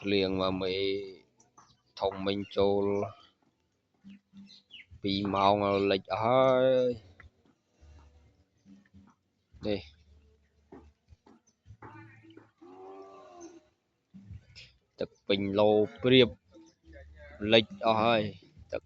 liền mà mày thông minh trâu bị màu lệch ơi đi tập bình lô priệp lệch ơi tập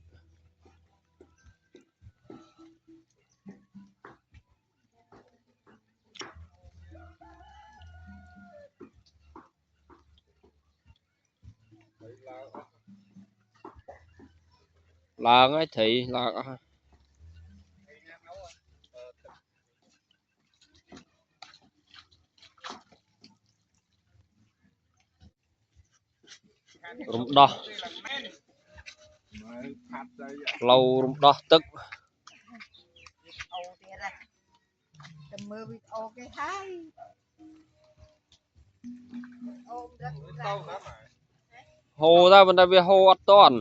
là ấy thì là rung đo lâu rung đo tức hồ ra bên đây về hồ ăn toàn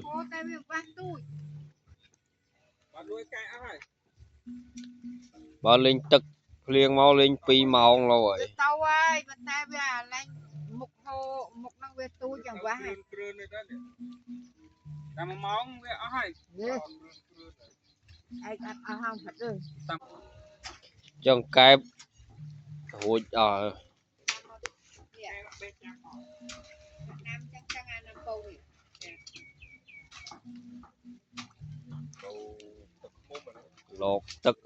bà linh tức liền mau lên pi màu rồi tàu ơi bên đây về lên mục hồ mục năng về tu chẳng quá làm món về ai ai ăn không thật rồi chân cái hụt ở lột tức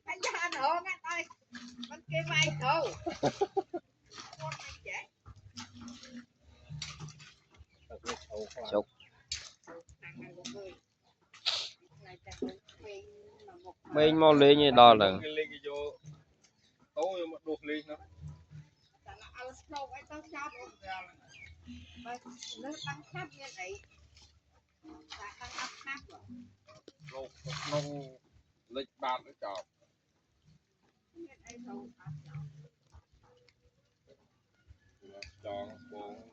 anh cho anh hộ nghe ơi bên kia mày cầu chúc mình mau lên như đó là nông lịch bàn nó chọn chọn